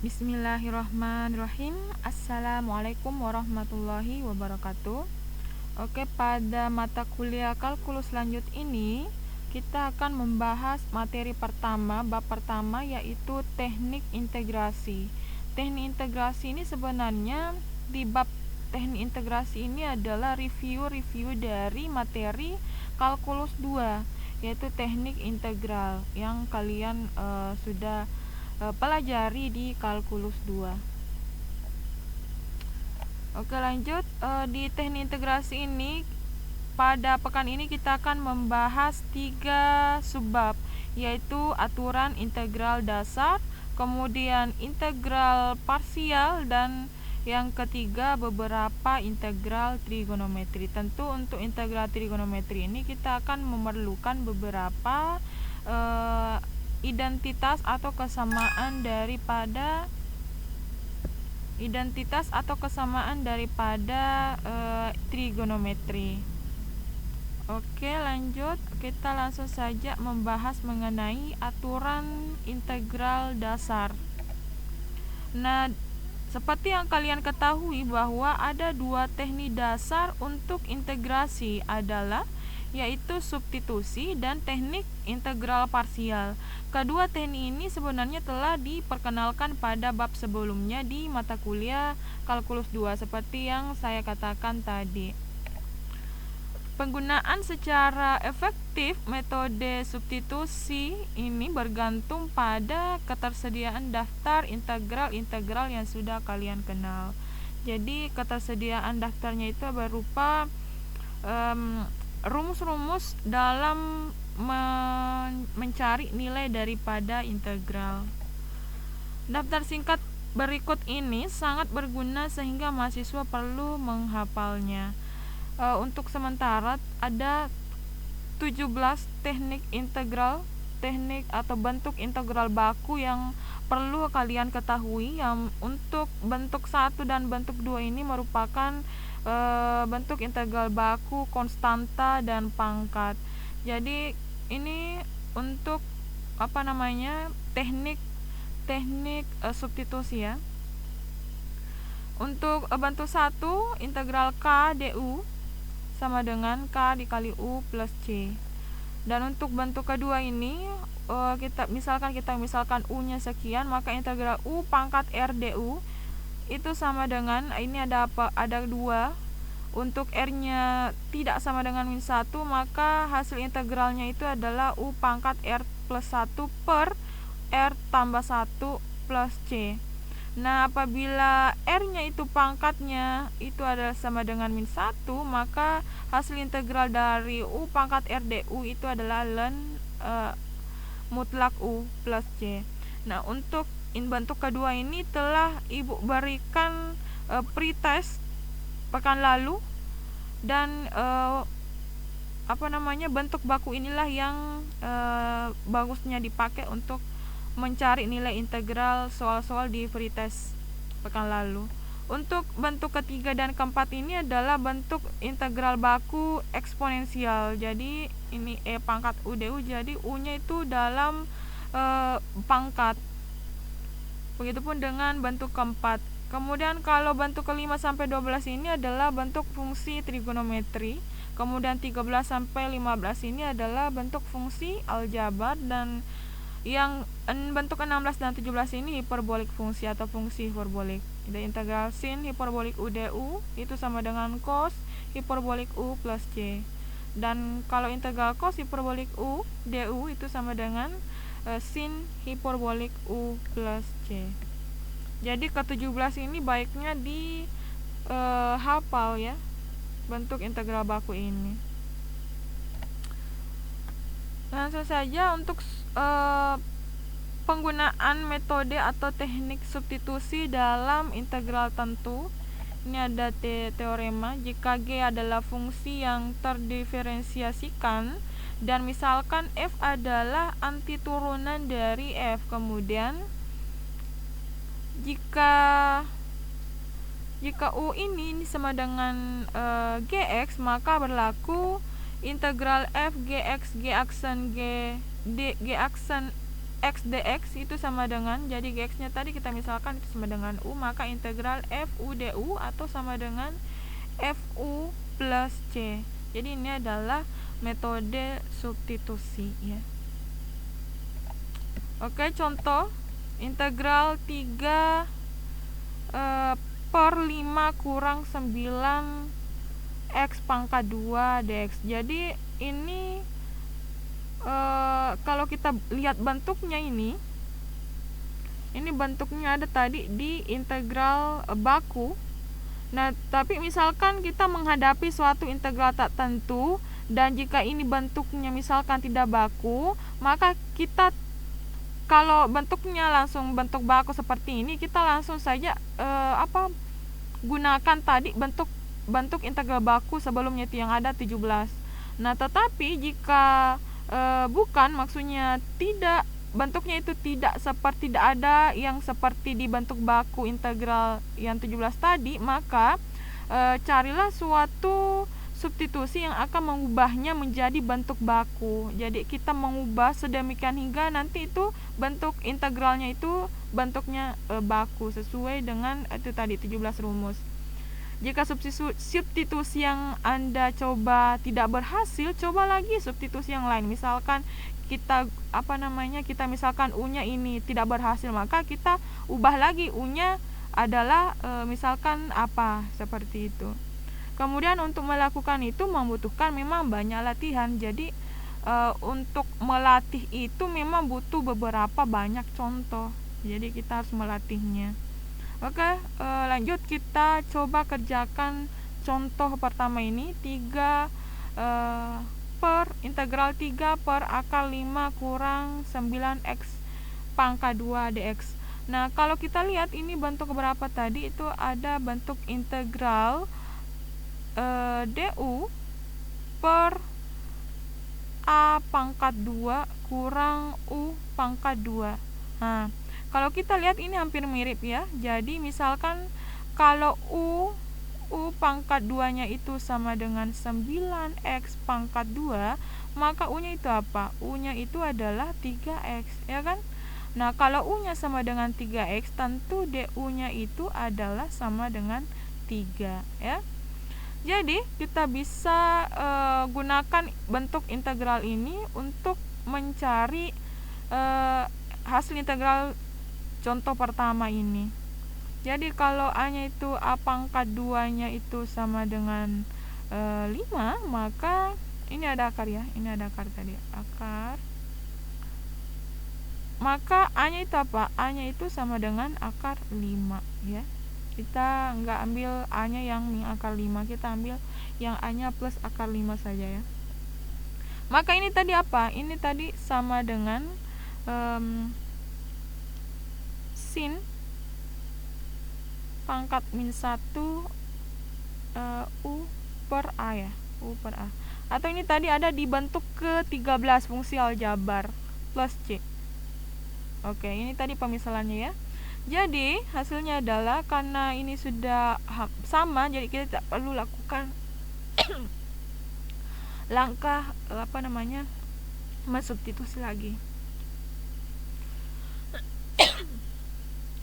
Bismillahirrahmanirrahim. Assalamualaikum warahmatullahi wabarakatuh. Oke, pada mata kuliah kalkulus lanjut ini kita akan membahas materi pertama, bab pertama, yaitu teknik integrasi. Teknik integrasi ini sebenarnya di bab teknik integrasi ini adalah review dari materi kalkulus 2, yaitu teknik integral yang kalian sudah pelajari di kalkulus 2. Oke, lanjut. Di teknik integrasi ini pada pekan ini kita akan membahas 3 subbab, yaitu aturan integral dasar, kemudian integral parsial, dan yang ketiga beberapa integral trigonometri. Tentu untuk integral trigonometri ini kita akan memerlukan beberapa identitas atau kesamaan daripada trigonometri. Oke, lanjut. Kita langsung saja membahas mengenai aturan integral dasar. Nah, seperti yang kalian ketahui bahwa ada 2 teknik dasar untuk integrasi adalah yaitu substitusi dan teknik integral parsial. Kedua teknik ini sebenarnya telah diperkenalkan pada bab sebelumnya di mata kuliah kalkulus 2 seperti yang saya katakan tadi. Penggunaan secara efektif metode substitusi ini bergantung pada ketersediaan daftar integral yang sudah kalian kenal. Jadi ketersediaan daftarnya itu berupa rumus-rumus dalam mencari nilai daripada integral. Daftar singkat berikut ini sangat berguna sehingga mahasiswa perlu menghafalnya. Untuk sementara ada 17 teknik atau bentuk integral baku yang perlu kalian ketahui. Yang untuk bentuk 1 dan bentuk 2 ini merupakan bentuk integral baku, konstanta, dan pangkat. Jadi ini untuk teknik substitusi ya. Untuk bentuk 1 integral K du sama dengan K dikali U plus C. Dan untuk bentuk kedua ini kita misalkan U-nya sekian, maka integral U pangkat R du itu sama dengan, ini ada 2. Untuk R-nya tidak sama dengan min 1, maka hasil integralnya itu adalah U pangkat R plus 1 per R tambah 1 plus C. Nah, apabila R-nya itu pangkatnya itu adalah sama dengan min 1, maka hasil integral dari U pangkat R du itu adalah ln mutlak U plus C. Nah, untuk bentuk kedua ini telah Ibu berikan pretest pekan lalu, dan bentuk baku inilah yang bagusnya dipakai untuk mencari nilai integral soal-soal di pretest pekan lalu. Untuk bentuk ketiga dan keempat ini adalah bentuk integral baku eksponensial. Jadi ini E pangkat U du, jadi U-nya itu dalam pangkat. Begitupun dengan bentuk keempat. Kemudian kalau bentuk kelima sampai 12 ini adalah bentuk fungsi trigonometri. Kemudian 13 sampai 15 ini adalah bentuk fungsi aljabar, dan yang bentuk 16 dan 17 ini hiperbolik fungsi atau fungsi hiperbolik. Jadi integral sin hiperbolik U du itu sama dengan cos hiperbolik U plus C. Dan kalau integral cos hiperbolik U du itu sama dengan sin hiperbolik U plus C. Jadi ke-17 ini baiknya hafal ya, bentuk integral baku ini. Langsung saja untuk penggunaan metode atau teknik substitusi dalam integral tentu. Ini ada teorema, jika G adalah fungsi yang terdiferensiasikan dan misalkan F adalah antiturunan dari F, kemudian jika U ini sama dengan Gx, maka berlaku integral f Gx G aksen x dx itu sama dengan, jadi x nya tadi kita misalkan itu sama dengan u, maka integral fu du atau sama dengan fu plus c. Jadi ini adalah metode substitusi ya. Oke, contoh integral 3 per 5 kurang 9 x pangkat 2 dx. Jadi ini kalau kita lihat bentuknya ini bentuknya ada tadi di integral baku. Nah, tapi misalkan kita menghadapi suatu integral tak tentu, dan jika ini bentuknya misalkan tidak baku, maka kita kalau bentuknya langsung bentuk baku seperti ini, kita langsung saja gunakan tadi bentuk integral baku sebelumnya itu yang ada 17. Nah, tetapi jika bukan, maksudnya tidak, bentuknya itu tidak ada yang seperti di bentuk baku integral yang 17 tadi, maka carilah suatu substitusi yang akan mengubahnya menjadi bentuk baku. Jadi kita mengubah sedemikian hingga nanti itu bentuk integralnya itu bentuknya baku sesuai dengan itu tadi 17 rumus. Jika substitusi yang Anda coba tidak berhasil, coba lagi substitusi yang lain. Misalkan kita kita misalkan u-nya ini tidak berhasil, maka kita ubah lagi u-nya adalah misalkan apa, seperti itu. Kemudian untuk melakukan itu membutuhkan memang banyak latihan. Jadi untuk melatih itu memang butuh beberapa banyak contoh. Jadi kita harus melatihnya. Oke, lanjut kita coba kerjakan contoh pertama ini. Integral 3 per akar 5 kurang 9x pangkat 2 dx. Nah, kalau kita lihat ini bentuk berapa tadi, itu ada bentuk integral du per a pangkat 2 kurang u pangkat 2. Nah, kalau kita lihat ini hampir mirip ya. Jadi misalkan kalau u pangkat 2-nya itu sama dengan 9x pangkat 2, maka u-nya itu apa? U-nya itu adalah 3x, ya kan? Nah, kalau u-nya sama dengan 3x, tentu du-nya itu adalah sama dengan 3, ya. Jadi kita bisa gunakan bentuk integral ini untuk mencari hasil integral contoh pertama ini. Jadi kalau a-nya itu a pangkat 2-nya itu sama dengan 5, maka ini ada akar ya. Ini ada akar tadi, akar. Maka a-nya itu apa? A-nya itu sama dengan akar 5 ya. Kita nggak ambil a-nya yang min akar 5, kita ambil yang a-nya plus akar 5 saja ya. Maka ini tadi apa? Ini tadi sama dengan sin pangkat min 1 u per a ya, u per a. Atau ini tadi ada di bentuk ke-13 fungsi aljabar plus c. Oke, ini tadi pemisalannya ya. Jadi hasilnya adalah karena ini sudah sama, jadi kita tidak perlu lakukan langkah mensubstitusi lagi.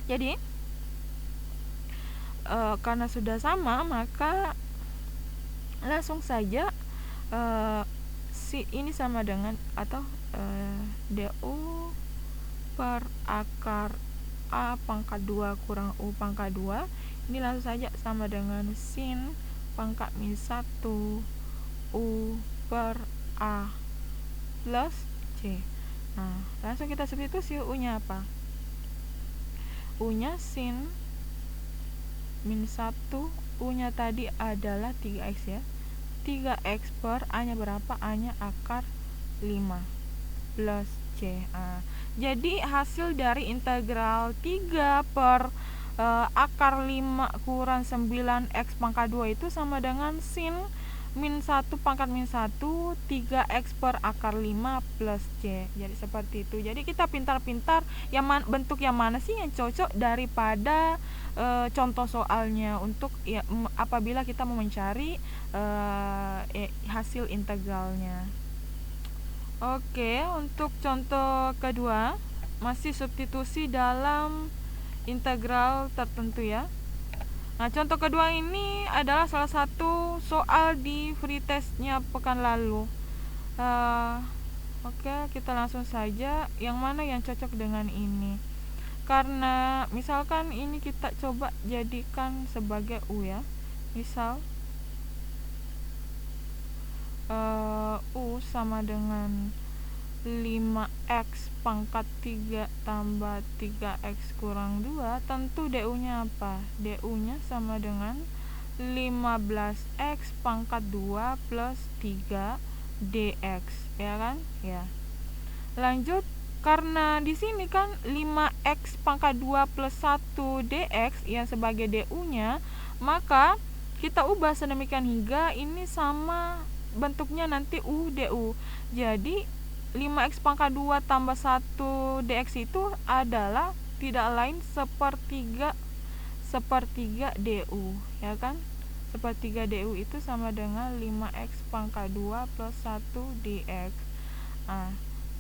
Jadi karena sudah sama, maka langsung saja ini sama dengan atau du per akar a pangkat 2 kurang u pangkat 2, ini langsung saja sama dengan sin pangkat min 1 u per a plus c. Nah, langsung kita substitusi. U-nya apa? U-nya sin min 1, u-nya tadi adalah 3x ya. 3x per a-nya berapa? A-nya akar 5 plus c. Jadi hasil dari integral 3 per akar 5 kurang 9x pangkat 2 itu sama dengan sin min 1 pangkat min 1 3x per akar 5 plus c. Jadi seperti itu. Jadi kita pintar-pintar bentuk yang mana sih yang cocok daripada contoh soalnya untuk ya, apabila kita mau mencari hasil integralnya. Oke, untuk contoh kedua, masih substitusi dalam integral tertentu ya. Nah, contoh kedua ini adalah salah satu soal di free testnya pekan lalu. Oke, kita langsung saja yang mana yang cocok dengan ini. Karena misalkan ini kita coba jadikan sebagai U ya. Misal U sama dengan 5x pangkat 3 tambah 3x kurang 2, tentu DU-nya apa? DU-nya sama dengan 15x pangkat 2 plus 3 dx, ya kan? Ya. Lanjut, karena di sini kan 5x pangkat 2 plus 1 dx yang sebagai DU-nya, maka kita ubah sedemikian hingga ini sama bentuknya nanti U DU. Jadi 5x pangkat 2 tambah 1 dx itu adalah tidak lain sepertiga DU, ya kan? Sepertiga DU itu sama dengan 5x pangkat 2 plus 1 dx. Nah,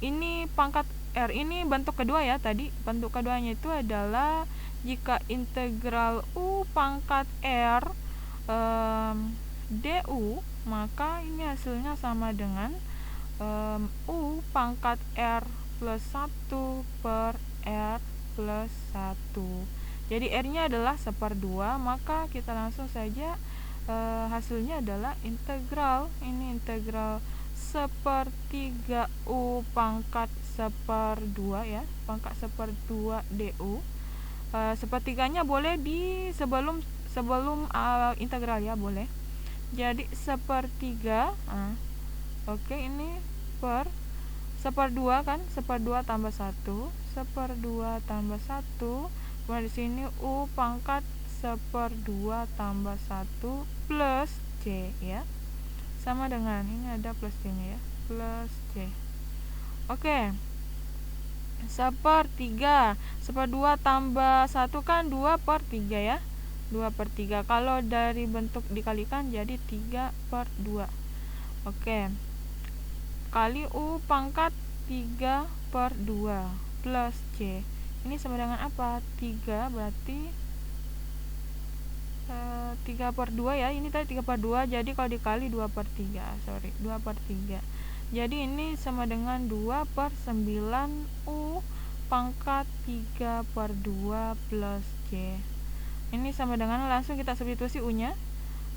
ini pangkat R, ini bentuk kedua ya tadi. Bentuk keduanya itu adalah jika integral U pangkat R DU, maka ini hasilnya sama dengan U pangkat R plus 1 per R plus 1. Jadi R nya adalah 1/2, maka kita langsung saja hasilnya adalah integral. Ini integral 1/3 U pangkat 1/2 ya, pangkat 1/2 DU. Sepertiganya boleh di sebelum integral ya, boleh. Jadi 1/3. Oke, ini per 1/2 kan, 1/2 tambah 1, 1/2 tambah 1, kemudian di sini U pangkat 1/2 tambah 1 plus C ya, sama dengan ini ada plus C nya ya, plus C. Oke, 1/3, 1/2 tambah 1 kan 2/3 ya, 2/3. Kalau dari bentuk dikalikan jadi 3/2. Oke, kali U pangkat 3/2 plus C. Ini sama dengan apa? 3 berarti 3/2 ya. Ini tadi 3/2, jadi kalau dikali 2/3. 2/3. Jadi ini sama dengan 2/9 U pangkat 3/2 plus C. Ini sama dengan, langsung kita substitusi U-nya.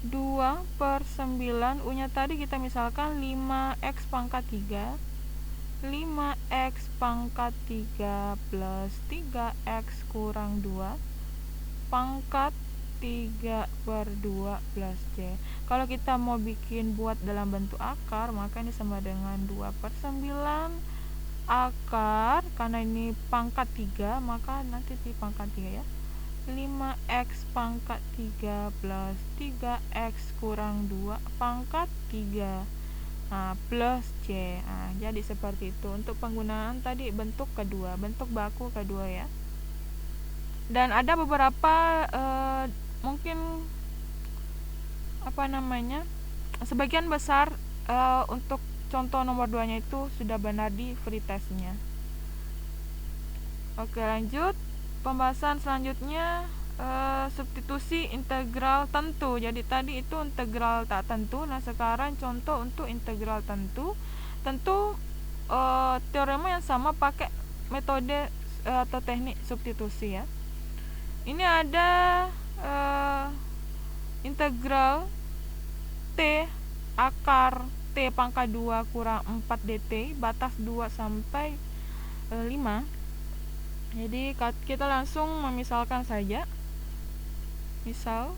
2/9, U-nya tadi kita misalkan 5x pangkat 3, 5x pangkat 3 plus 3x kurang 2 pangkat 3/2 plus C. Kalau kita mau buat dalam bentuk akar, maka ini sama dengan 2/9 akar, karena ini pangkat 3, maka nanti di pangkat 3 ya, 5x pangkat 3 plus 3x kurang 2 pangkat 3 plus C. Jadi seperti itu untuk penggunaan tadi bentuk kedua, bentuk baku kedua ya. Dan ada beberapa mungkin sebagian besar untuk contoh nomor 2 nya itu sudah benar di free testnya. Oke, lanjut. Pembahasan selanjutnya substitusi integral tentu. Jadi tadi itu integral tak tentu. Nah, sekarang contoh untuk integral tentu. Tentu teorema yang sama pakai metode atau teknik substitusi ya. Ini ada integral T akar T pangkat 2 kurang 4 dt, batas 2 sampai 5. Jadi kita langsung memisalkan saja. Misal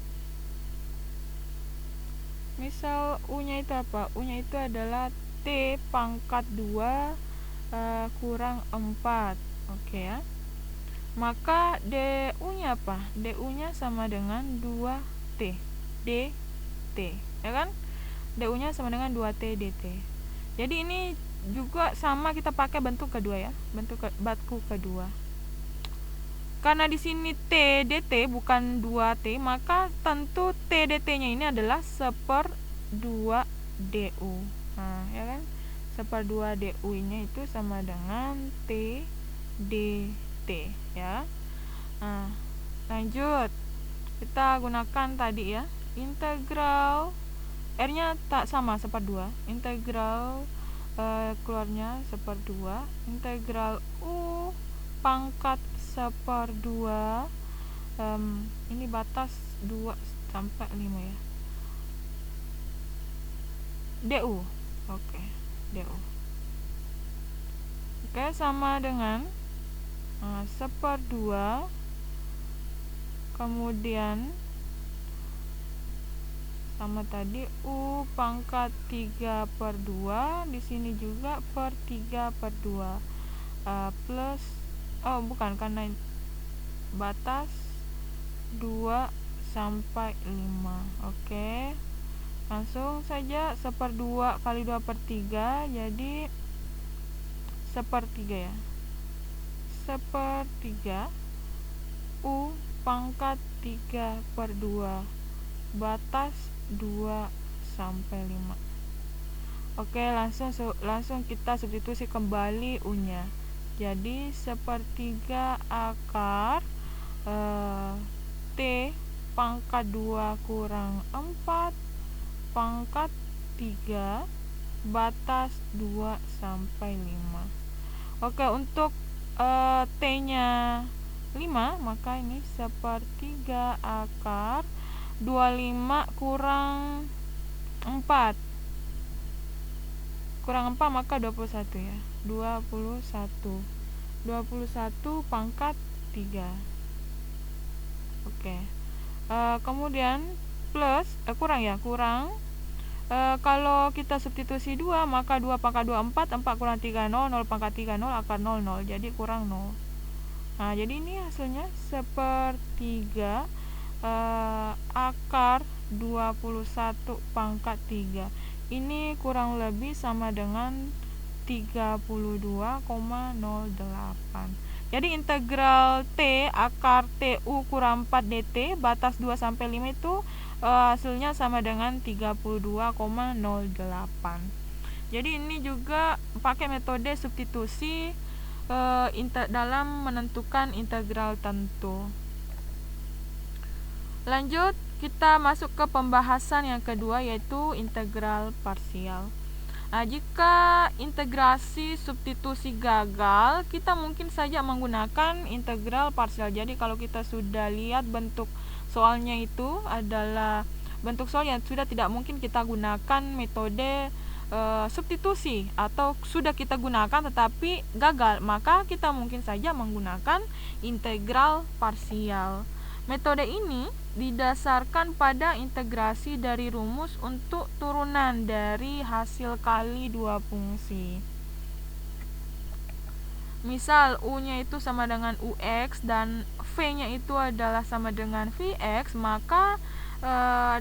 U-nya itu apa? U-nya itu adalah T pangkat 2 kurang 4. Oke ya. Maka DU-nya apa? DU-nya sama dengan 2T dt, ya kan? DU-nya sama dengan 2T dt. Jadi ini juga sama kita pakai bentuk kedua ya, bentuk baku kedua. Karena di sini T dt bukan 2T, maka tentu T dt-nya ini adalah 1/2 DU. Ya kan? 1/2 DU-nya itu sama dengan T dt ya. Nah, lanjut kita gunakan tadi ya, integral R-nya tak sama seperdua, integral keluarnya seperdua, integral U pangkat seperdua, ini batas 2 sampai 5 ya, du. Oke, du. Oke, sama dengan seperdua, kemudian sama tadi U pangkat 3/2, di sini juga per 3/2, plus bukan, karena batas 2 sampai 5. Oke, langsung saja seperdua kali 2/3 jadi sepertiga ya, sepertiga U pangkat 3/2, batas 2 sampai 5. Oke, langsung kita substitusi kembali U-nya. Jadi sepertiga akar T pangkat 2 kurang 4 pangkat 3 batas 2 sampai 5. Oke, untuk T-nya 5, maka ini sepertiga akar 25 kurang 4 maka 21 ya, 21 pangkat 3. Oke, kemudian plus kurang kalau kita substitusi 2, maka 2 pangkat 2 4 kurang 3 0 pangkat 3 0 akar 0 jadi kurang 0. Nah, jadi ini hasilnya sepertiga akar 21 pangkat 3. Ini kurang lebih sama dengan 32,08. Jadi integral T akar TU kurang 4 dt batas 2 sampai 5 itu hasilnya sama dengan 32,08. Jadi ini juga pakai metode substitusi dalam menentukan integral tentu. Lanjut, kita masuk ke pembahasan yang kedua, yaitu integral parsial. Nah, jika integrasi substitusi gagal, kita mungkin saja menggunakan integral parsial. Jadi kalau kita sudah lihat bentuk soalnya itu adalah bentuk soal yang sudah tidak mungkin kita gunakan metode substitusi, atau sudah kita gunakan tetapi gagal, maka kita mungkin saja menggunakan integral parsial. Metode ini didasarkan pada integrasi dari rumus untuk turunan dari hasil kali dua fungsi. Misal U-nya itu sama dengan UX dan V-nya itu adalah sama dengan VX, maka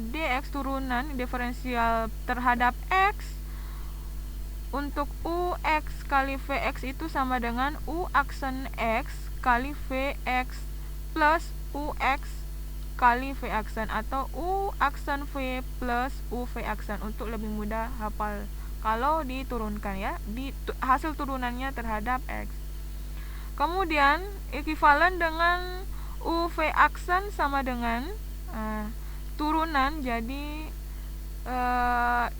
DX turunan diferensial terhadap X untuk UX kali VX itu sama dengan U aksen X kali VX plus UX kali V aksen, atau U aksen V plus UV aksen untuk lebih mudah hafal kalau diturunkan ya, hasil turunannya terhadap X. Kemudian ekuivalen dengan UV aksen sama dengan turunan, jadi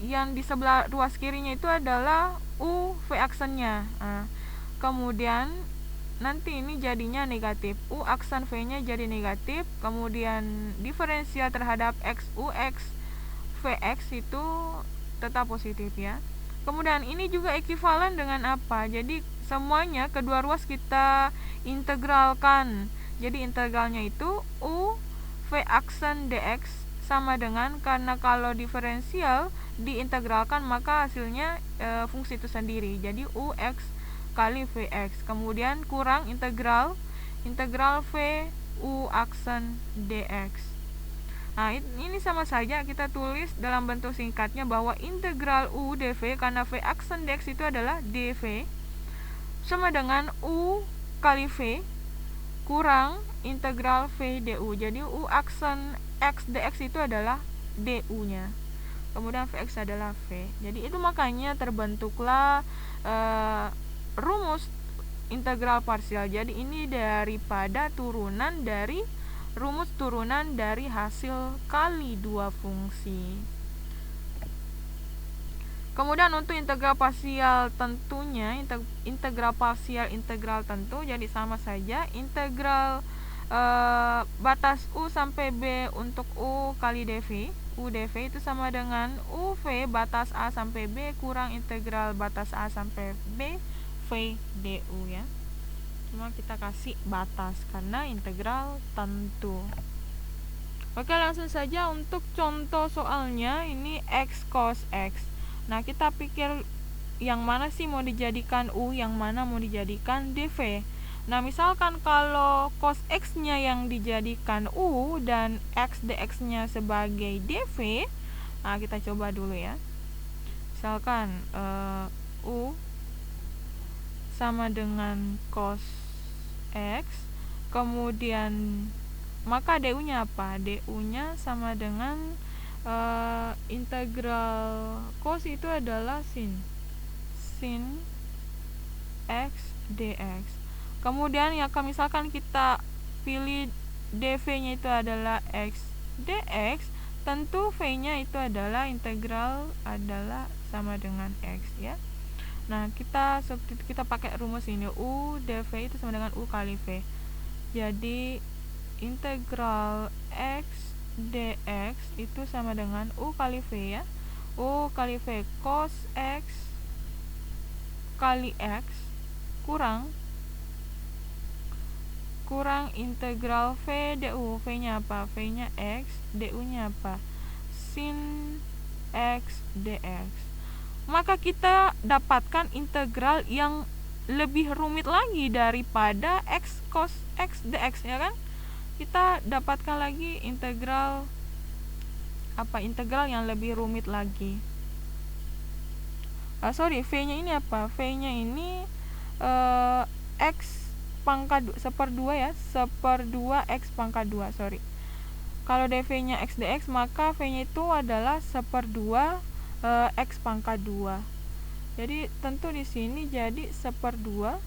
yang di sebelah ruas kirinya itu adalah UV aksennya. Kemudian nanti ini jadinya negatif, U aksen V-nya jadi negatif, kemudian diferensial terhadap X UX VX itu tetap positif ya. Kemudian ini juga ekuivalen dengan apa? Jadi semuanya kedua ruas kita integralkan. Jadi integralnya itu U V aksen DX sama dengan, karena kalau diferensial diintegralkan maka hasilnya fungsi itu sendiri, jadi UX kali VX, kemudian kurang integral V U aksen DX. Nah, ini sama saja kita tulis dalam bentuk singkatnya bahwa integral U dV karena V aksen DX itu adalah dV sama dengan U kali V kurang integral V du. Jadi U aksen X dx itu adalah du-nya, kemudian Vx adalah V. Jadi itu makanya terbentuklah rumus integral parsial. Jadi ini daripada rumus turunan dari hasil kali dua fungsi. Kemudian untuk integral parsial tentunya, integral parsial integral tentu, jadi sama saja integral batas U sampai B untuk U kali dV. U dV itu sama dengan UV batas A sampai B kurang integral batas A sampai B V du ya. Cuma kita kasih batas karena integral tentu. Oke, langsung saja untuk contoh soalnya. Ini X cos X. Nah, kita pikir yang mana sih mau dijadikan U, yang mana mau dijadikan dV. Nah, misalkan kalau cos X-nya yang dijadikan U dan X dx-nya sebagai dV, nah kita coba dulu ya. Misalkan U sama dengan cos X, kemudian maka du-nya apa? Du-nya sama dengan integral cos itu adalah sin X dx. Kemudian ya misalkan kita pilih dv-nya itu adalah X dx, tentu v-nya itu adalah integral adalah sama dengan X ya. Nah, kita pakai rumus ini, U dv itu sama dengan U kali V. Jadi integral X dx itu sama dengan U kali V ya. U kali V cos X kali X kurang integral V du. V-nya apa? V-nya X, du-nya apa? Sin X dx. Maka kita dapatkan integral yang lebih rumit lagi daripada X cos X dx ya kan? Kita dapatkan lagi integral yang lebih rumit lagi. V-nya ini apa? V-nya ini X pangkat 1/2 ya, 1/2 X pangkat 2, Kalau dv-nya X dx, maka V-nya itu adalah 1/2 X pangkat 2. Jadi tentu di sini jadi 1/2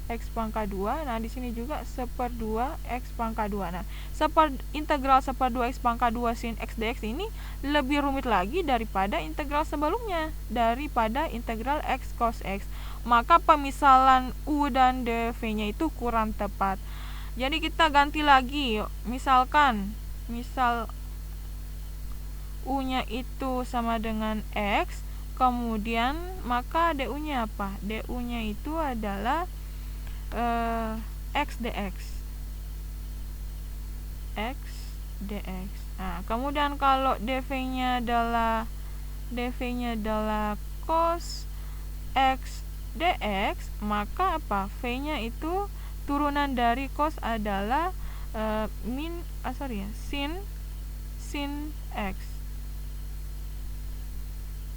X pangkat 2. Nah, di sini juga 1/2 X pangkat 2. Nah, integral 1/2 X pangkat 2 sin X dx ini lebih rumit lagi daripada integral sebelumnya, daripada integral X cos X. Maka pemisalan U dan dv-nya itu kurang tepat. Jadi kita ganti lagi. Misal U-nya itu sama dengan X, kemudian maka du-nya apa? Du-nya itu adalah X dx. Nah, kemudian kalau dv-nya adalah cos X dx, maka apa? V-nya itu turunan dari cos adalah sin X.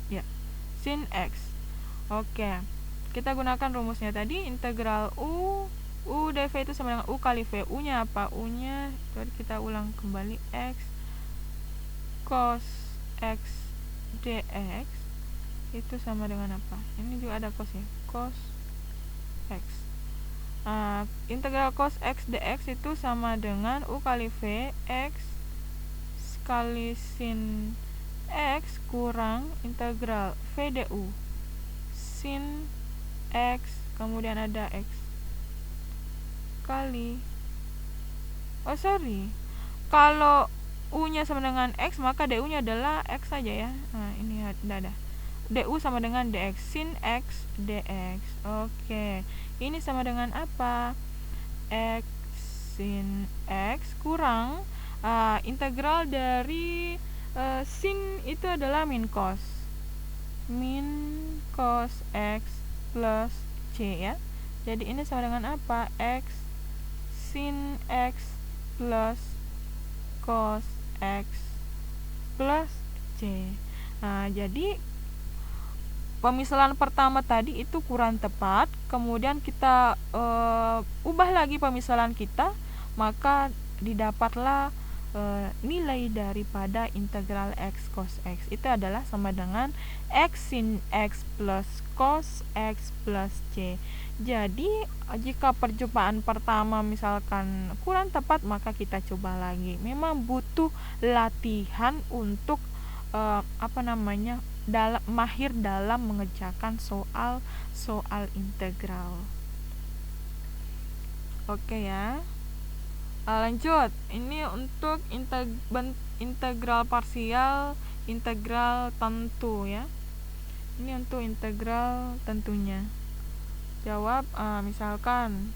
Ya, sin X. Oke. Kita gunakan rumusnya tadi, integral U dv itu sama dengan U kali V. U-nya apa? U-nya kita ulang kembali, X cos X dx itu sama dengan apa? Ini juga ada cos ya, cos X. Integral cos X dx itu sama dengan U kali V X kali sin X kurang integral V du sin X, kemudian ada X kali kalau U-nya sama dengan X, maka du-nya adalah X saja ya. Nah, ini ada du sama dengan dx, sin X dx. Oke, ini sama dengan apa? X sin X kurang integral dari sin itu adalah min cos X plus C ya. Jadi ini sama dengan apa? X sin X plus cos X plus C. Nah, jadi pemisalan pertama tadi itu kurang tepat. Kemudian kita ubah lagi pemisalan kita, maka didapatlah nilai daripada integral x cos x itu adalah sama dengan x sin x plus cos x plus c. Jadi jika percobaan pertama misalkan kurang tepat, maka kita coba lagi. Memang butuh latihan untuk mahir dalam mengerjakan soal integral. Oke ya. Lanjut, ini untuk integral parsial, integral tentu ya. Ini untuk integral tentunya. Jawab, misalkan,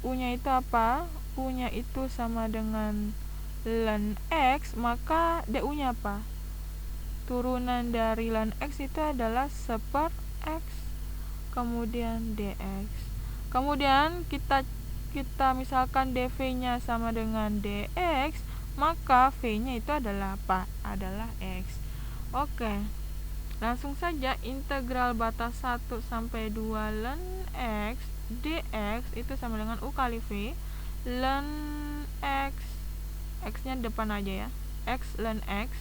U-nya itu apa? U-nya itu sama dengan ln x, maka du-nya apa? Turunan dari ln x itu adalah seper x, kemudian dx. Kemudian kita misalkan dv-nya sama dengan dx, maka v-nya itu adalah apa? Adalah x. Oke. Langsung saja integral batas 1 sampai 2 ln x dx itu sama dengan u kali v ln x. X-nya depan aja ya. X ln x.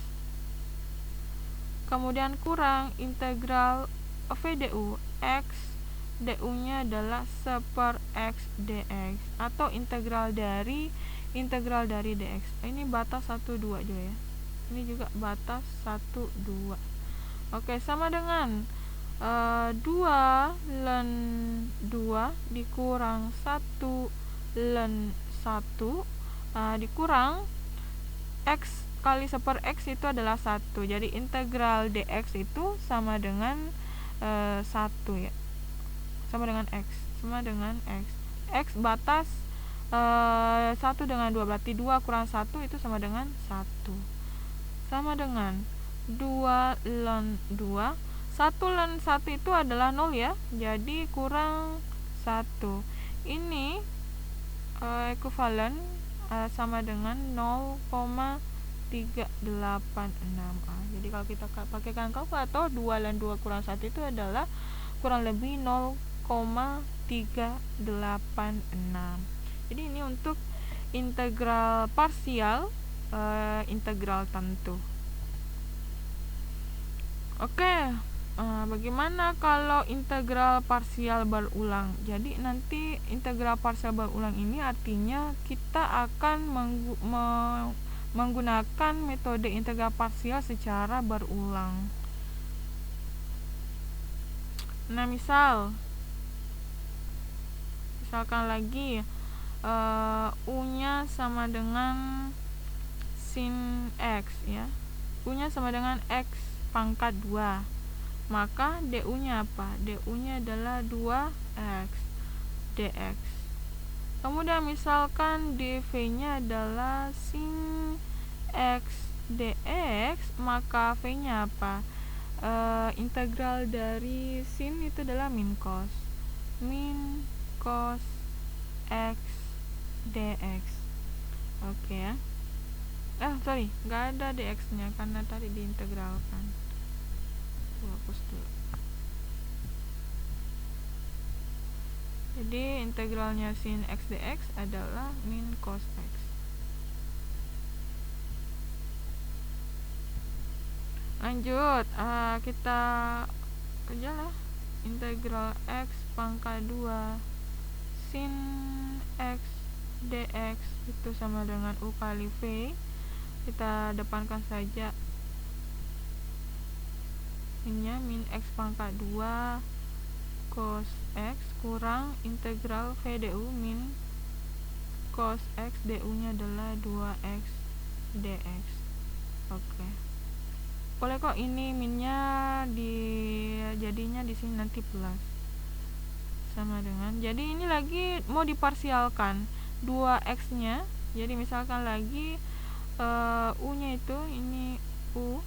Kemudian kurang integral v du x, du-nya adalah seper x dx atau integral dari dx. Ini batas 1 2 juga ya. Ini juga batas 1 2. Oke, sama dengan 2 ln 2 dikurang 1 ln 1 dikurang x kali seper x itu adalah 1. Jadi integral dx itu sama dengan 1 ya. Sama dengan x. X batas 1 dengan 2, berarti 2 kurang 1 itu sama dengan 1. Sama dengan 2 ln 2. 1 ln 1 itu adalah 0 ya. Jadi kurang 1. Ini ekuivalen sama dengan 0,386. Jadi kalau kita pakaikan kalkulator, 2 ln 2 kurang 1 itu adalah kurang lebih 0,386. Jadi ini untuk integral parsial, integral tentu. Oke, bagaimana kalau integral parsial berulang? Jadi nanti integral parsial berulang ini artinya kita akan menggunakan metode integral parsial secara berulang. Nah, misalkan lagi U-nya sama dengan sin x ya. U-nya sama dengan x pangkat 2. Maka du-nya apa? Du-nya adalah 2x dx. Kemudian misalkan dv-nya adalah sin x dx, maka v-nya apa? Integral dari sin itu adalah min cos x dx. Oke ya. Nggak ada dx-nya karena tadi diintegralkan. Hapus dulu. Jadi integralnya sin x dx adalah min cos x. Lanjut, kita kerjalah integral x pangkat 2 sin x dx itu sama dengan u kali v. Kita depankan saja ini min x pangkat 2 cos x kurang integral v du min cos x, du-nya adalah 2x dx. Oke. Boleh kok ini minnya jadinya di sini nanti plus. Sama dengan, jadi ini lagi mau diparsialkan 2x-nya. Jadi misalkan lagi u-nya itu ini u,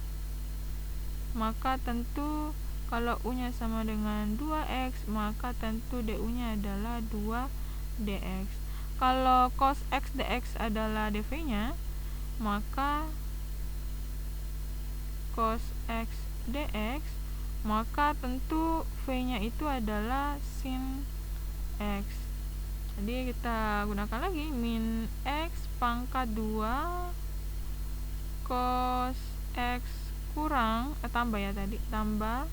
maka tentu kalau u-nya sama dengan 2x, maka tentu du-nya adalah 2 dx. Kalau cos x dx adalah dv-nya, maka cos x dx, maka tentu v-nya itu adalah sin x Jadi kita gunakan lagi min X pangkat 2 cos X kurang tambah ya tadi, tambah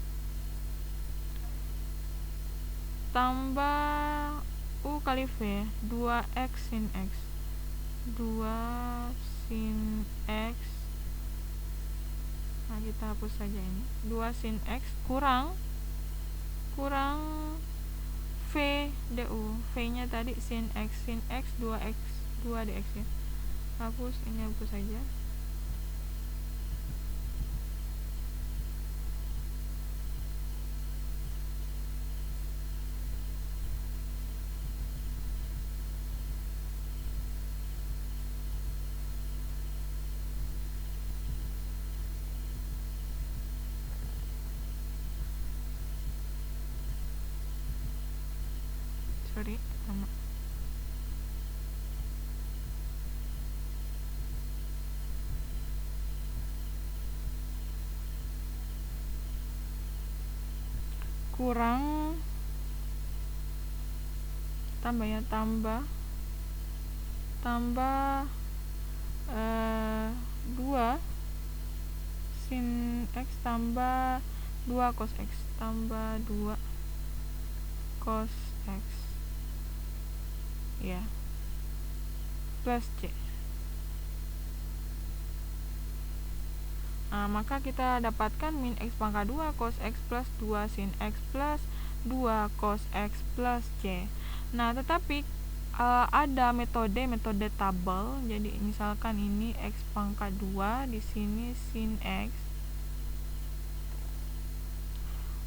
U kali V 2X sin X 2 sin X. Nah, kita hapus saja ini 2 sin X kurang V du, V nya tadi sin X 2X 2 dx ya. Hapus, ini hapus saja. Sorry, sama. Kurang tambah ya, tambah 2 sin X tambah 2 cos X tambah 2 cos X ya, plus C. Nah, maka kita dapatkan min X pangkat 2 cos X plus 2 sin X plus 2 cos X plus C. Nah, tetapi ada metode tabel. Jadi misalkan ini X pangkat 2, di sini sin X.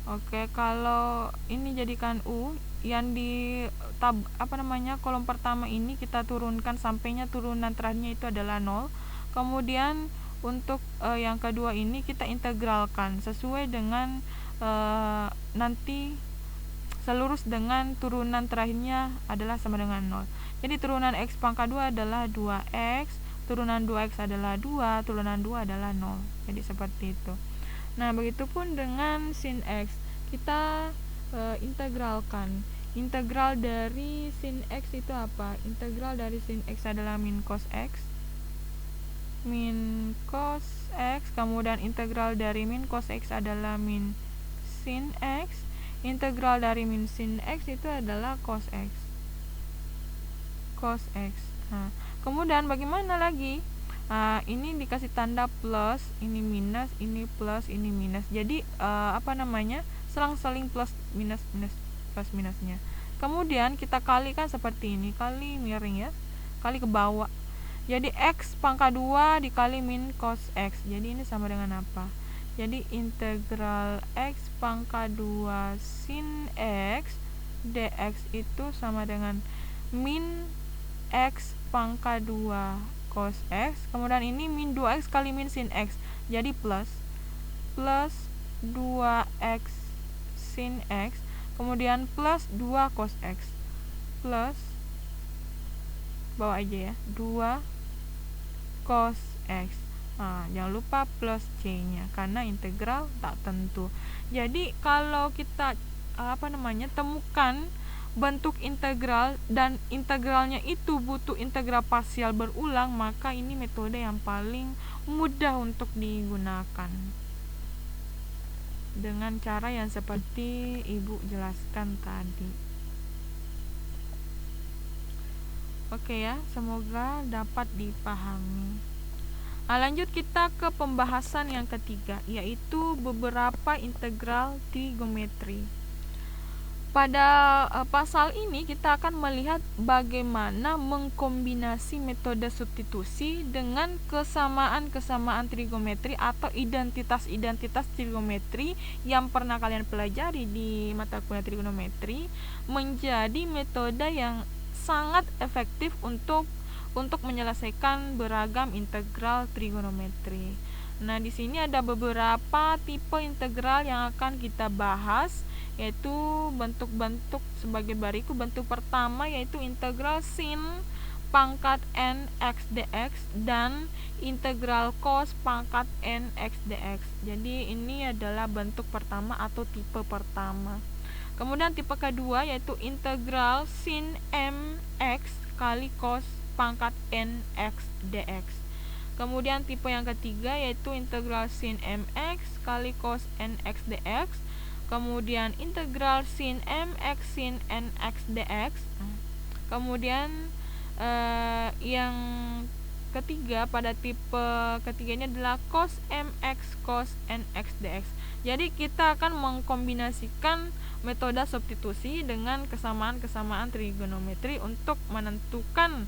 Oke, kalau ini jadikan U, yang di kolom pertama ini kita turunkan sampainya, turunan terakhirnya itu adalah 0. Kemudian untuk yang kedua ini kita integralkan sesuai dengan nanti selurus dengan turunan terakhirnya adalah sama dengan 0. Jadi turunan X pangkat 2 adalah 2X, turunan 2X adalah 2, turunan 2 adalah 0. Jadi seperti itu. Nah, begitupun dengan sin X, kita integralkan. Integral dari sin X itu apa? Integral dari sin X adalah min cos X, kemudian integral dari min cos X adalah min sin X, integral dari min sin X itu adalah cos X. Nah, kemudian bagaimana lagi? Ini dikasih tanda plus, ini minus, ini plus, ini minus. Jadi selang-seling plus minus minusnya. Kemudian kita kalikan seperti ini, kali miring ya, kali ke bawah. Jadi X pangkat 2 dikali min cos X. Jadi ini sama dengan apa? Jadi integral X pangkat 2 sin X dx itu sama dengan min X pangkat 2 cos X. Kemudian ini min 2X kali min sin X. Jadi plus 2X sin X, kemudian plus 2 cos X, plus bawa aja ya, 2 cos X. Nah, jangan lupa plus C-nya karena integral tak tentu. Jadi kalau kita temukan bentuk integral dan integralnya itu butuh integral parsial berulang, maka ini metode yang paling mudah untuk digunakan dengan cara yang seperti Ibu jelaskan tadi. Oke ya, semoga dapat dipahami. Nah, lanjut kita ke pembahasan yang ketiga, yaitu beberapa integral trigonometri. Pada pasal ini kita akan melihat bagaimana mengkombinasi metode substitusi dengan kesamaan-kesamaan trigonometri atau identitas-identitas trigonometri yang pernah kalian pelajari di mata kuliah trigonometri menjadi metode yang sangat efektif untuk menyelesaikan beragam integral trigonometri. Nah, di sini ada beberapa tipe integral yang akan kita bahas, yaitu bentuk-bentuk sebagai berikut. Bentuk pertama yaitu integral sin pangkat n x dx dan integral cos pangkat n x dx. Jadi ini adalah bentuk pertama atau tipe pertama. Kemudian tipe kedua yaitu integral sin mx kali cos pangkat nx dx. Kemudian tipe yang ketiga yaitu integral sin mx kali cos nx dx. Kemudian integral sin mx sin nx dx. Kemudian yang ketiga, pada tipe ketiga ini adalah cos mx cos nx dx. Jadi kita akan mengkombinasikan metode substitusi dengan kesamaan-kesamaan trigonometri untuk menentukan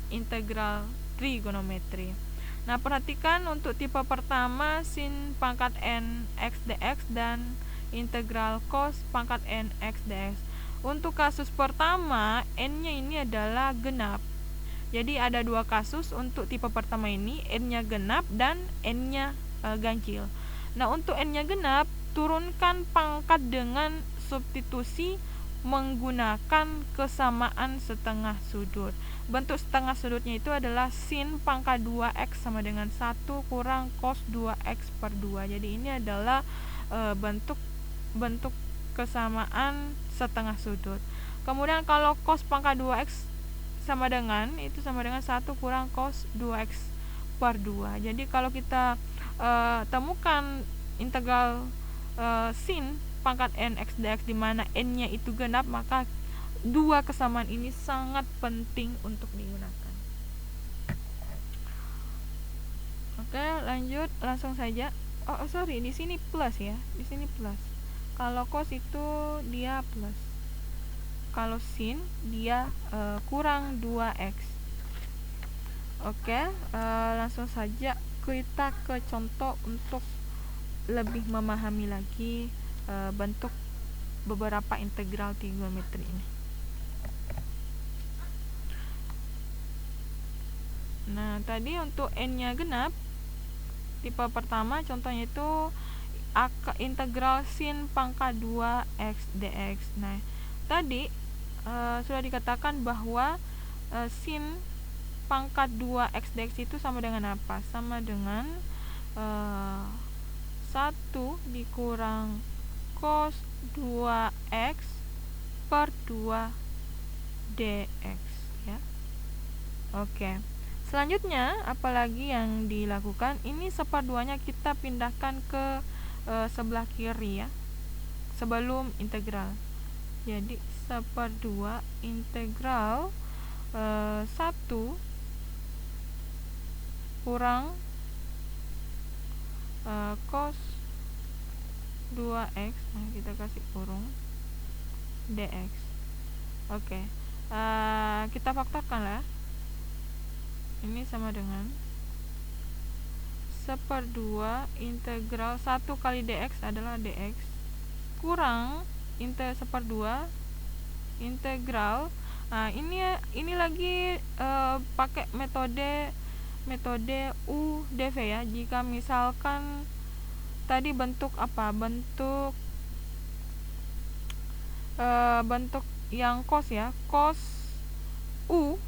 integral trigonometri. Nah, perhatikan untuk tipe pertama sin pangkat nx dx dan integral cos pangkat nx dx. Untuk kasus pertama, n-nya ini adalah genap. Jadi ada dua kasus untuk tipe pertama ini, n-nya genap dan n-nya ganjil. Nah, untuk n-nya genap, turunkan pangkat dengan substitusi menggunakan kesamaan setengah sudut. Bentuk setengah sudutnya itu adalah sin pangkat 2x sama dengan 1 kurang cos 2x per 2. Jadi ini adalah bentuk kesamaan setengah sudut. Kemudian kalau cos pangkat 2x sama dengan 1 kurang cos 2x per 2. Jadi kalau kita temukan integral sin pangkat nx dx di mana n-nya itu genap, maka dua kesamaan ini sangat penting untuk digunakan. Oke, lanjut langsung saja. Di sini plus ya. Di sini plus. Kalau cos itu dia plus. Kalau sin dia kurang 2x. Oke, langsung saja kita ke contoh untuk lebih memahami lagi bentuk beberapa integral trigonometri ini. Nah, tadi untuk n-nya genap, tipe pertama contohnya itu integral sin pangkat 2x dx. Nah, tadi sudah dikatakan bahwa sin pangkat 2x dx itu sama dengan apa? Sama dengan 1 dikurang cos 2x per 2 dx ya. Oke. Selanjutnya apalagi yang dilakukan? Ini seperduanya kita pindahkan ke sebelah kiri ya, sebelum integral. Jadi seperdua integral 1 kurang cos 2x, nah kita kasih kurung dx. Oke, kita faktorkan lah. Ini sama dengan seperdua integral 1 kali dx adalah dx kurang seperdua integral. Nah, ini lagi pakai metode UDV ya. Jika misalkan tadi bentuk apa? Bentuk yang cos ya, cos u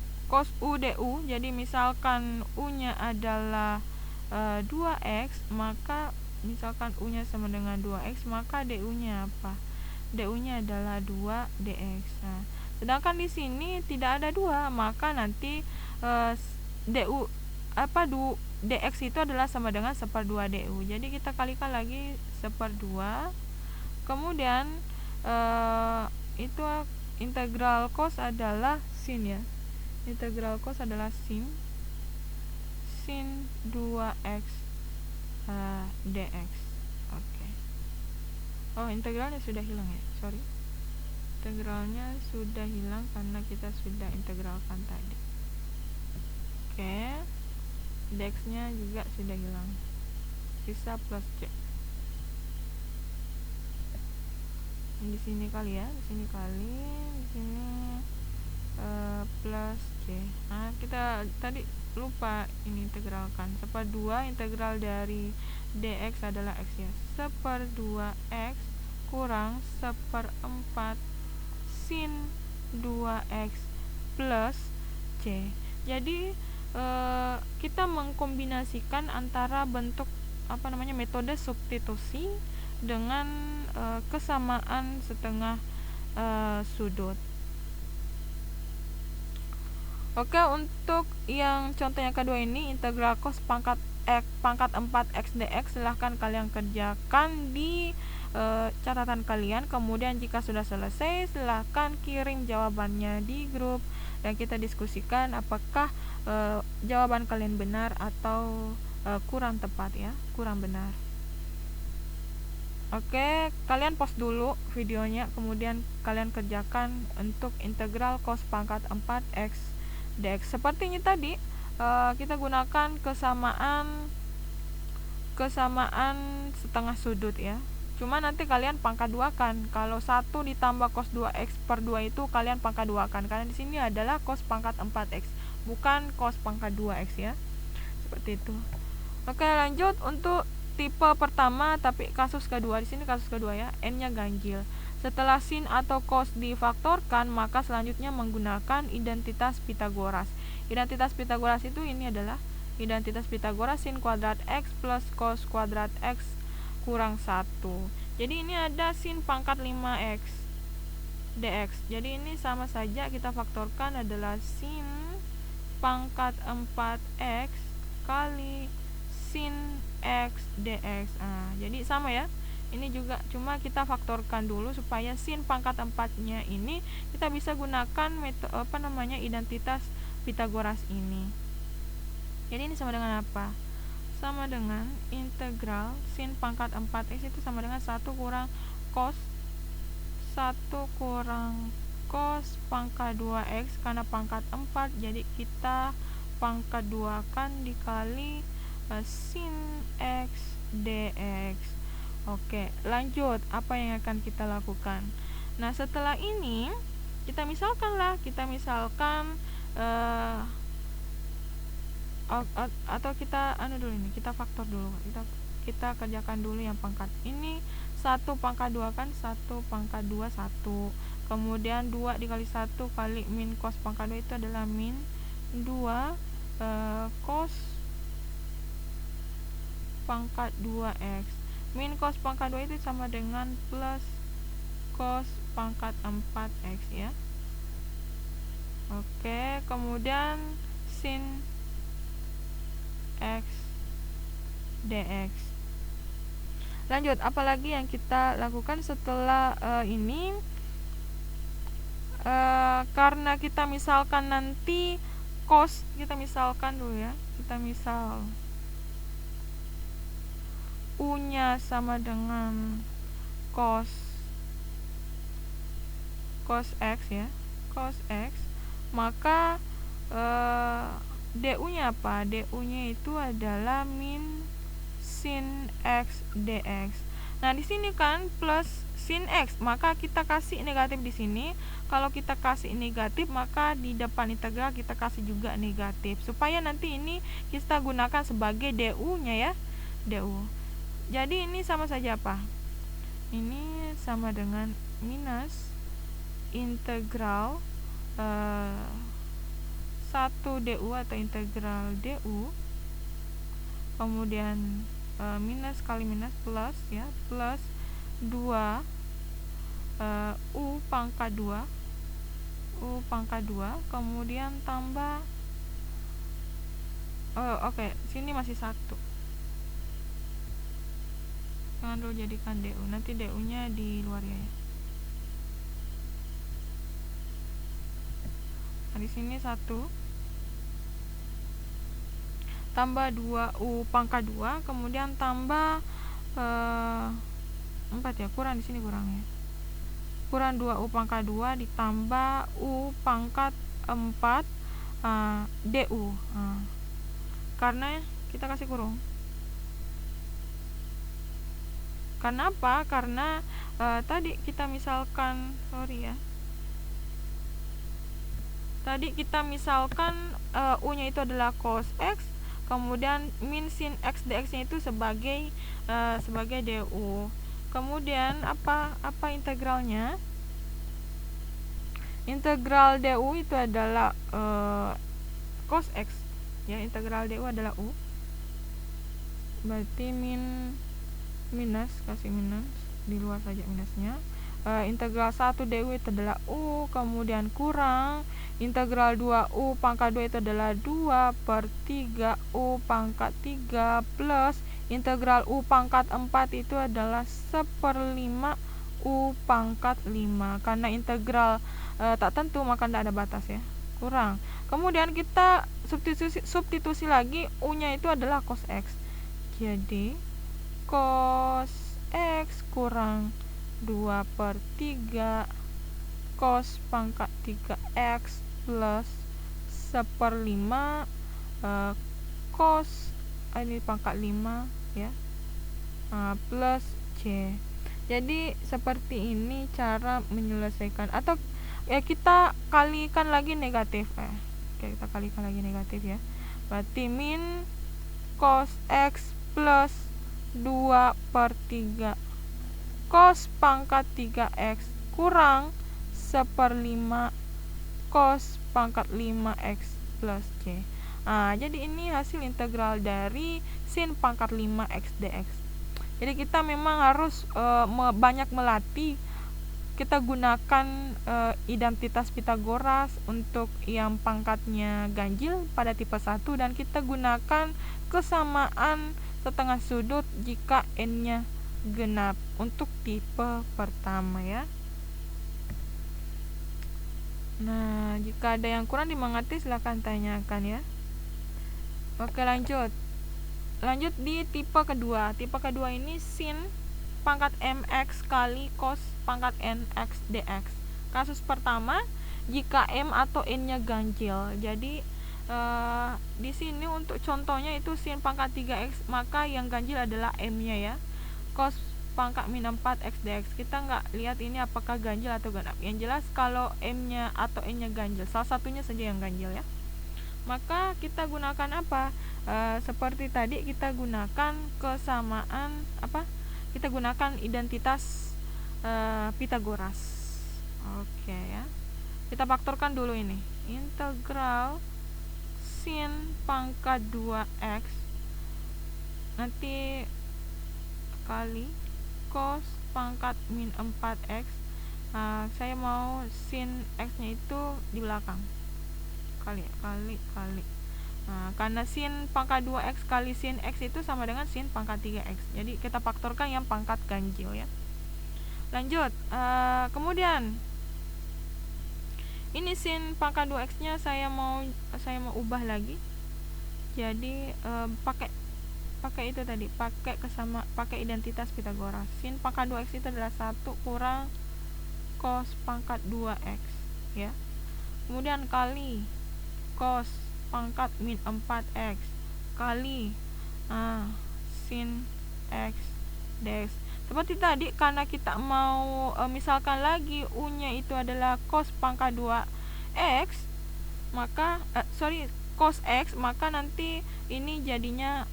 du. Jadi misalkan u-nya adalah 2x, maka misalkan u-nya sama dengan 2x, maka du-nya apa? Du-nya adalah 2 dx. Nah, sedangkan di sini tidak ada 2, maka nanti dx itu adalah sama dengan seperdua du. Jadi kita kalikan lagi seperdua. Kemudian itu integral cos adalah sin ya. Integral cos adalah sin 2x dx. Oke. Integralnya sudah hilang ya. Sorry. Integralnya sudah hilang karena kita sudah integralkan tadi. Oke. Dx-nya juga sudah hilang. Sisa plus c. Di sini kali ya, di sini plus c. Nah, kita tadi lupa ini integralkan. Seperdua integral dari dx adalah x ya. Seperdua x kurang seperempat sin 2x plus c. Jadi kita mengkombinasikan antara bentuk metode substitusi dengan kesamaan setengah sudut. Oke, untuk yang contoh yang kedua ini, integral cos pangkat 4x dx, silahkan kalian kerjakan di catatan kalian. Kemudian jika sudah selesai, silahkan kirim jawabannya di grup dan kita diskusikan apakah jawaban kalian benar atau kurang tepat ya, kurang benar. Oke, kalian pause dulu videonya, kemudian kalian kerjakan untuk integral cos pangkat 4x dx. Seperti ini tadi, kita gunakan kesamaan setengah sudut ya. Cuma nanti kalian pangkat 2 kan. Kalau 1 ditambah cos 2x per 2 itu kalian pangkat 2 kan. Karena di sini adalah cos pangkat 4x, bukan cos pangkat 2x ya. Seperti itu. Oke, lanjut untuk tipe pertama tapi kasus kedua. Di sini kasus kedua ya, n-nya ganjil. Setelah sin atau cos difaktorkan, maka selanjutnya menggunakan identitas Pitagoras. Identitas Pitagoras itu ini adalah identitas Pitagoras sin kuadrat x plus cos kuadrat x kurang 1. Jadi ini ada sin pangkat 5x dx. Jadi ini sama saja kita faktorkan adalah sin pangkat 4x kali sin x dx. Jadi sama ya. Ini juga cuma kita faktorkan dulu supaya sin pangkat 4-nya ini kita bisa gunakan identitas Pitagoras ini. Jadi ini sama dengan apa? Sama dengan integral sin pangkat 4x itu sama dengan 1 kurang cos pangkat 2x karena pangkat 4, jadi kita pangkat 2 kan dikali sin x dx. Oke, lanjut. Apa yang akan kita lakukan? Nah, setelah ini kita misalkan atau kita dulu ini, kita faktor dulu. Kita kerjakan dulu yang pangkat ini. 1 pangkat 2 kan 1 pangkat 2 1. Kemudian 2 dikali 1 kali min cos pangkat 2 itu adalah min 2 cos pangkat 2x. Min cos pangkat 2 itu sama dengan plus cos pangkat 4x ya. Oke, kemudian sin x dx. Lanjut, apalagi yang kita lakukan setelah ini? Karena kita misalkan nanti cos, kita misalkan dulu ya, kita misal U-nya sama dengan cos x ya, cos x, maka du-nya apa? Du-nya itu adalah min sin x dx. Nah, di sini kan plus sin x, maka kita kasih negatif di sini. Kalau kita kasih negatif, maka di depan integral kita kasih juga negatif supaya nanti ini kita gunakan sebagai du-nya ya, du. Jadi ini sama saja apa? Ini sama dengan minus integral 1 du atau integral du, kemudian minus kali minus plus ya, plus 2 u pangkat 2, kemudian tambah sini masih 1. Jangan dulu jadikan du, nanti du-nya di luar ya. Nah, di sini 1 tambah 2u pangkat 2, kemudian tambah 4 ya, kurang di sini kurang ya. Kurang 2u pangkat 2 ditambah u pangkat 4 du. Karena kita kasih kurung. Karena apa? Karena tadi kita misalkan Tadi kita misalkan u-nya itu adalah cos x, kemudian min sin x dx-nya itu sebagai du. Kemudian apa integralnya? Integral du itu adalah cos x. Ya, integral du adalah u. Berarti min minus, kasih minus di luar saja minusnya. Integral 1 du itu adalah u, kemudian kurang integral 2u pangkat 2 itu adalah 2 per 3 u pangkat 3 plus integral u pangkat 4 itu adalah 1/5 u pangkat 5. Karena integral tak tentu maka tidak ada batas ya, kurang. Kemudian kita substitusi lagi, u nya itu adalah cos x, jadi cos x kurang 2 per 3 cos pangkat 3x plus 1/5 cos ini pangkat 5 ya, plus c. Jadi seperti ini cara menyelesaikan, atau ya kita kalikan lagi negatif. Kita kalikan lagi negatif ya. Berarti min cos x plus 2 per 3 cos pangkat 3x kurang 1/5 cos pangkat 5x plus c. Jadi ini hasil integral dari sin pangkat 5x dx. Jadi kita memang harus banyak melatih. Kita gunakan identitas Pitagoras untuk yang pangkatnya ganjil pada tipe 1, dan kita gunakan kesamaan setengah sudut jika n-nya genap untuk tipe pertama ya. Nah, jika ada yang kurang dimengerti silahkan tanyakan ya. Oke, lanjut di tipe kedua. Tipe kedua ini sin pangkat mx kali cos pangkat nx dx. Kasus pertama, jika m atau n-nya ganjil. Jadi di sini untuk contohnya itu sin pangkat 3x, maka yang ganjil adalah m-nya ya. Cos pangkat min 4x dx. Kita nggak lihat ini apakah ganjil atau genap. Yang jelas kalau m-nya atau n-nya ganjil, salah satunya saja yang ganjil ya. Maka kita gunakan apa? Seperti tadi kita gunakan kesamaan apa? Kita gunakan identitas Pitagoras. Oke ya. Kita faktorkan dulu ini. Integral sin pangkat 2x nanti kali cos pangkat min 4x. Saya mau sin x-nya itu di belakang. Kali. Karena sin pangkat 2x kali sin x itu sama dengan sin pangkat 3x. Jadi kita faktorkan yang pangkat ganjil ya. Lanjut. Kemudian ini sin pangkat 2x-nya saya mau ubah lagi. Jadi pakai itu tadi, pakai identitas Pitagoras. Sin pangkat 2x itu adalah 1 kurang cos pangkat 2x ya. Kemudian kali cos pangkat min 4x kali sin x dx. Seperti tadi, karena kita mau misalkan lagi u-nya itu adalah cos pangkat 2x, maka cos x, maka nanti ini jadinya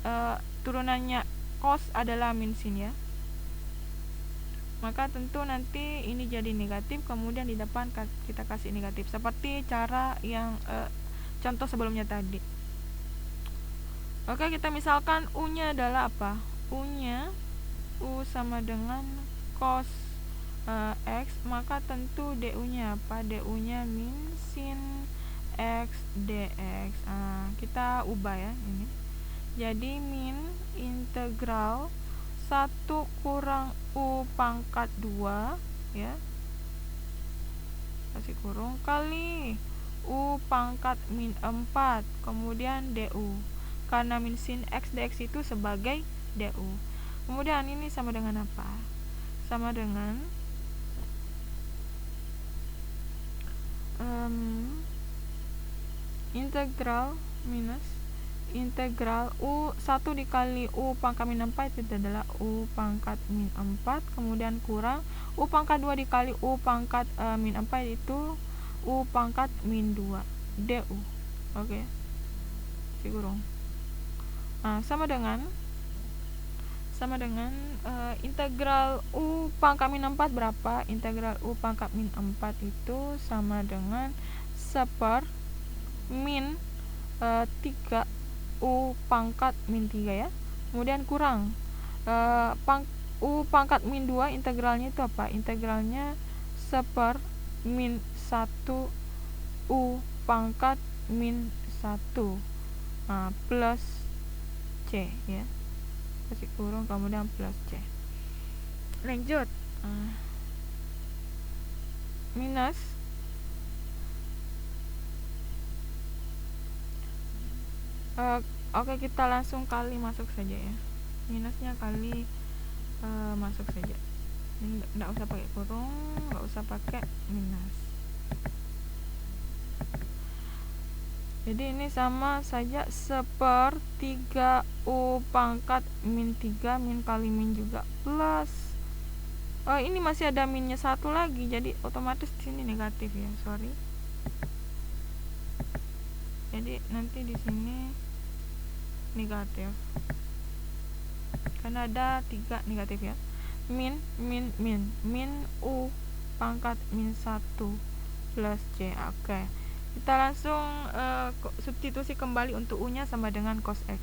turunannya cos adalah min sin ya. Maka tentu nanti ini jadi negatif, kemudian di depan kita kasih negatif seperti cara yang contoh sebelumnya tadi. Oke, kita misalkan u-nya adalah apa? U-nya sama dengan cos x, maka tentu du-nya apa? Du-nya min sin x dx. Kita ubah ya ini. Jadi min integral 1 kurang u pangkat 2 ya, kasih kurung, kali u pangkat min 4 kemudian du, karena min sin x dx itu sebagai du. Kemudian ini sama dengan apa? Sama dengan integral minus integral u 1 dikali u pangkat min 4 itu adalah u pangkat min 4, kemudian kurang u pangkat 2 dikali u pangkat min 4 itu u pangkat min 2 du. Oke. Kurung. Sama dengan integral u pangkat min 4 berapa? Integral u pangkat min 4 itu sama dengan 1 min 3 u pangkat min 3 ya. Kemudian kurang U pangkat min 2 integralnya itu apa? Integralnya 1 min 1 U pangkat min 1 plus C ya, kasih kurung kemudian plus C. Lanjut, minus oke, kita langsung kali masuk saja ya, minusnya kali masuk saja, nggak usah pakai kurung, nggak usah pakai minus. Jadi ini sama saja 1/3 U pangkat min 3 min kali min juga plus ini masih ada minnya 1 lagi, jadi otomatis di sini negatif ya, sorry. Jadi nanti di sini negatif karena ada 3 negatif ya. Min U pangkat min 1 plus C. Oke, kita langsung substitusi kembali untuk U nya sama dengan cos X.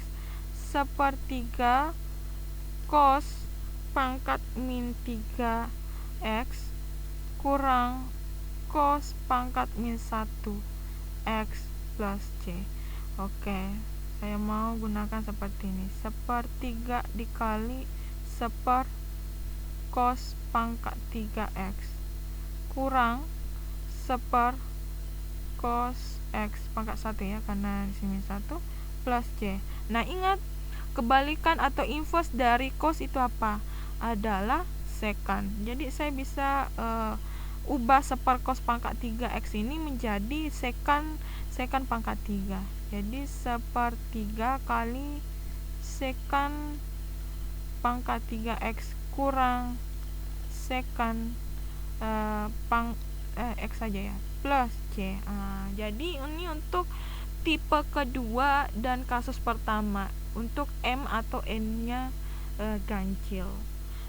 1/3 cos pangkat min 3 X kurang cos pangkat min 1 X plus C. Oke, saya mau gunakan seperti ini, 1/3 dikali 1 cos pangkat 3X kurang 1 cos X pangkat 1 ya, karena di sini 1 plus C. Nah, ingat kebalikan atau inverse dari cos itu apa? Adalah secant. Jadi saya bisa ubah 1 cos pangkat 3X ini menjadi secant pangkat 3. Jadi 1/3 kali secant pangkat 3X kurang secant X saja ya, plus C. Jadi ini untuk tipe kedua dan kasus pertama untuk M atau N nya ganjil.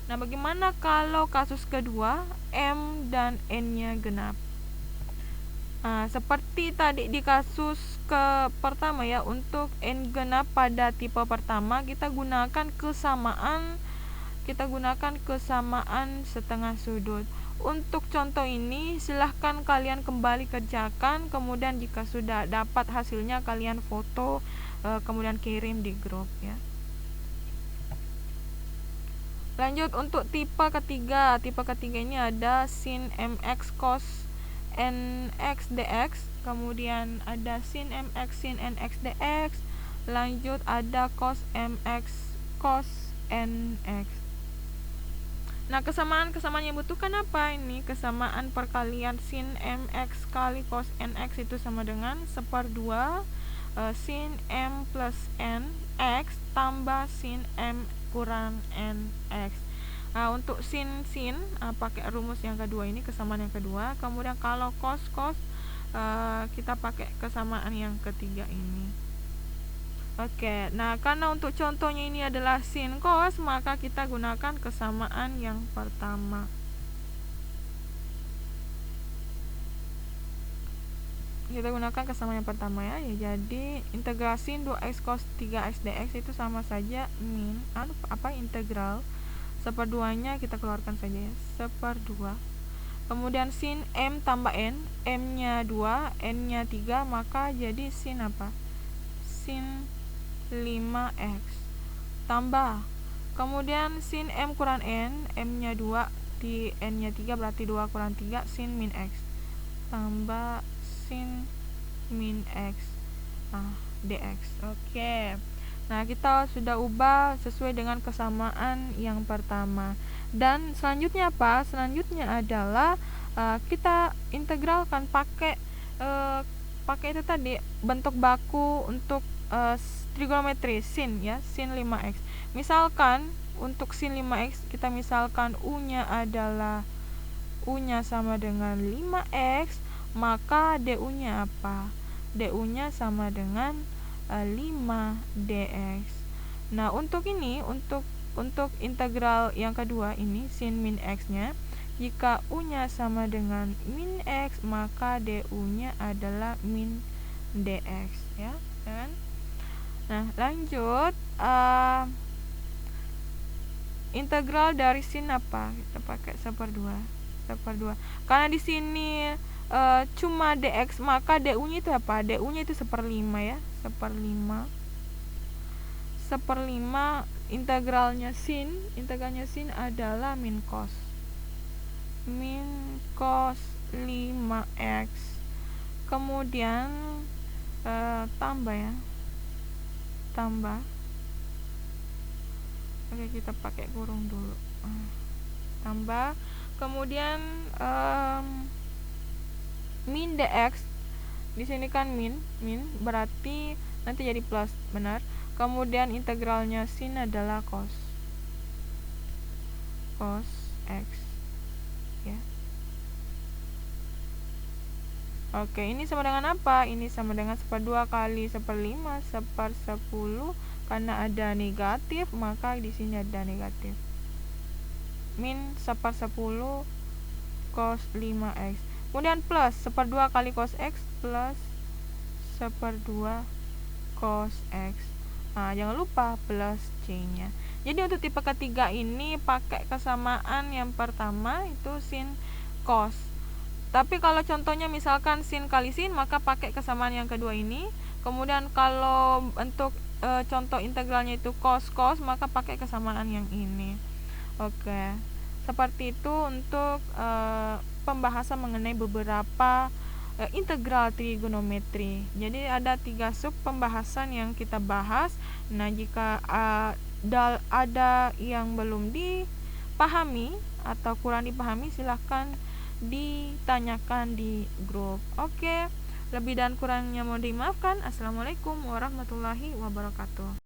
Nah, bagaimana kalau kasus kedua M dan N nya genap? Seperti tadi di kasus pertama ya, untuk N genap pada tipe pertama kita gunakan kesamaan setengah sudut. Untuk contoh ini silahkan kalian kembali kerjakan, kemudian jika sudah dapat hasilnya kalian foto kemudian kirim di grup ya. Lanjut untuk tipe ketiga. Tipe ketiga ini ada sin mx cos nx dx, kemudian ada sin mx sin nx dx, lanjut ada cos mx cos nx. Nah, kesamaan yang butuhkan apa ini? Kesamaan perkalian sin mx kali cos nx itu sama dengan 1/2 sin m plus n x tambah sin m kurang nx. Untuk sin pakai rumus yang kedua ini, kesamaan yang kedua. Kemudian kalau cos kita pakai kesamaan yang ketiga ini. Oke, nah karena untuk contohnya ini adalah sin cos, maka kita gunakan kesamaan yang pertama. Kita gunakan kesamaan yang pertama ya. Jadi integral sin 2x cos 3x dx itu sama saja min integral 1/2-nya kita keluarkan saja ya, 1/2. Kemudian sin m tambah n, m-nya 2, n-nya 3, maka jadi sin apa? Sin 5x tambah, kemudian sin m kurang n, m-nya 2 di n-nya 3 berarti 2 kurang 3 sin min x tambah sin min x dx. Oke. Nah, kita sudah ubah sesuai dengan kesamaan yang pertama. Dan selanjutnya apa? Selanjutnya adalah kita integralkan pakai itu tadi, bentuk baku untuk trigonometri sin ya, sin 5x. Misalkan untuk sin 5x kita misalkan U-nya sama dengan 5x, maka DU-nya apa? DU-nya sama dengan 5 dx. Nah, untuk integral yang kedua ini sin min x-nya, jika U-nya sama dengan min x, maka DU-nya adalah min dx ya kan? Nah, lanjut integral dari sin apa? Kita pakai 1/2. Karena di sini cuma dx, maka du-nya itu apa? Du-nya itu 1/5 ya. 1/5 integralnya sin adalah min cos 5x. Kemudian tambah ya. Oke, kita pakai kurung dulu. Tambah. Kemudian min dx, di sini kan min berarti nanti jadi plus, benar. Kemudian integralnya sin adalah cos x ya. Oke, ini sama dengan apa? Ini sama dengan 1/2 kali 1/5 1/10. Karena ada negatif, maka di sini ada negatif. Min 1/10 cos 5x. Kemudian plus 1/2 kali cos x plus 1/2 cos x. Jangan lupa plus c-nya. Jadi untuk tipe ketiga ini pakai kesamaan yang pertama itu sin cos. Tapi kalau contohnya misalkan sin kali sin, maka pakai kesamaan yang kedua ini. Kemudian kalau untuk contoh integralnya itu cos, maka pakai kesamaan yang ini. Oke. Seperti itu untuk pembahasan mengenai beberapa integral trigonometri. Jadi ada 3 sub pembahasan yang kita bahas. Nah, jika ada yang belum dipahami atau kurang dipahami, silahkan ditanyakan di grup. Oke, lebih dan kurangnya mohon dimaafkan. Assalamualaikum warahmatullahi wabarakatuh.